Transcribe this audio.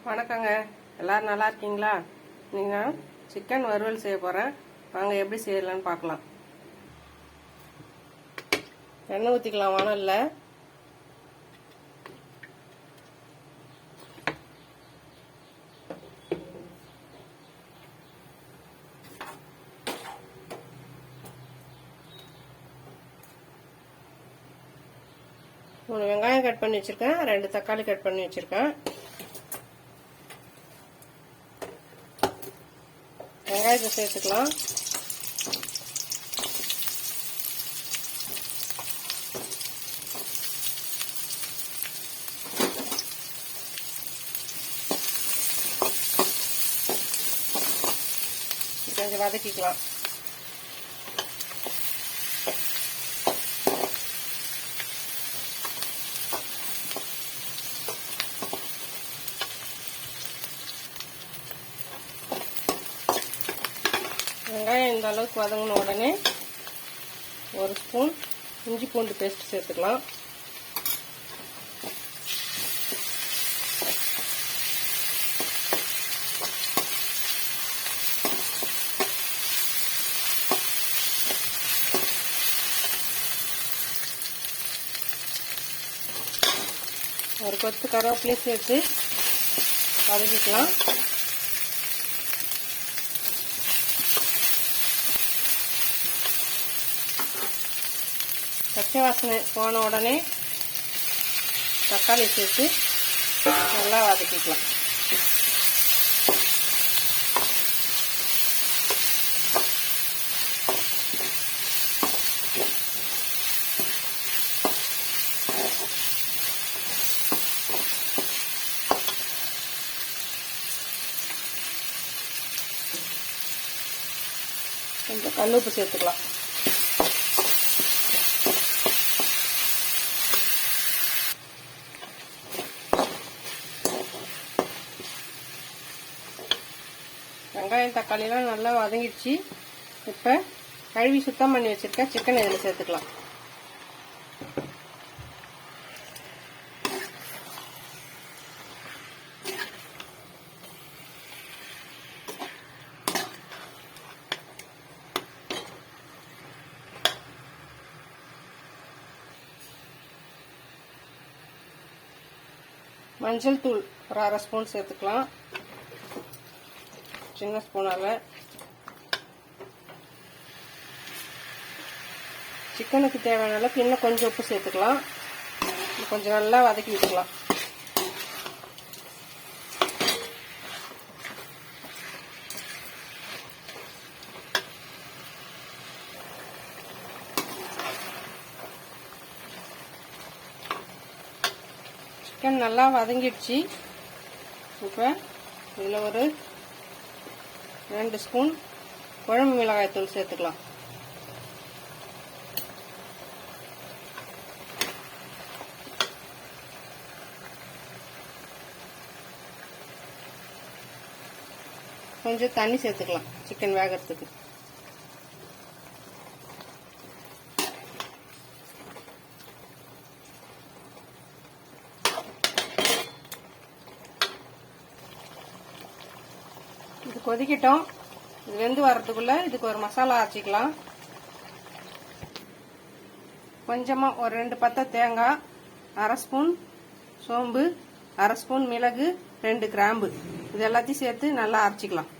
வணக்கங்க. எல்லாரும் நல்லா இருக்கீங்களா? நீங்கள் சிக்கன் வறுவல் செய்ய போகிறேன். வாங்க எப்படி செய்யலான்னு பார்க்கலாம். எண்ணெய் ஊற்றிக்கலாம் வானல்ல. மூணு வெங்காயம் கட் பண்ணி வச்சுருக்கேன், 2 தக்காளி கட் பண்ணி வச்சுருக்கேன். வெங்காயத்தை சேர்த்துக்கலாம். கொஞ்சம் வதக்கிக்கலாம். வெங்காயம் இந்த அளவுக்கு வதங்கின உடனே 1 ஸ்பூன் இஞ்சி பூண்டு பேஸ்ட் சேர்த்துக்கலாம். ஒரு கொத்து கருவேப்பிலையும் சேர்த்து வதக்கிக்கலாம். பச்சை வாசனை போன உடனே தக்காளி சேர்த்து நல்லா வதக்கிக்கலாம். கொஞ்சம் கல்லுப்பு சேர்த்துக்கலாம். வெங்காயம் தக்காளிலாம் நல்லா வதங்கிடுச்சு. இப்போ கழுவி சுத்தம் பண்ணி வச்சிருக்க சிக்கன் இதில் சேர்த்துக்கலாம். மஞ்சள் தூள் ஒரு 1/2 ஸ்பூன் சேர்த்துக்கலாம், சின்ன ஸ்பூனால. சிக்கனுக்கு தேவையான அளவுக்கு இன்னும் கொஞ்சம் உப்பு சேர்த்துக்கலாம். கொஞ்சம் நல்லா வதக்கி விட்டுக்கலாம். சிக்கன் நல்லா வதங்கிடுச்சு. இப்போ இதில் ஒரு 2 ஸ்பூன் குழம்பு மிளகாய் தூள் சேர்த்துக்கலாம். கொஞ்சம் தண்ணி சேர்த்துக்கலாம் சிக்கன் வேகிறதுக்கு. இது கொதிக்கட்டும். இது வெந்து வர்றதுக்குள்ள இதுக்கு ஒரு மசாலா அரைச்சிக்கலாம். கொஞ்சமா ஒரு 2 பத்தை தேங்காய், 1/2 ஸ்பூன் சோம்பு, 1/2 ஸ்பூன் மிளகு, 2 கிராம்பு, இது எல்லாத்தையும் சேர்த்து நல்லா அரைச்சிக்கலாம்.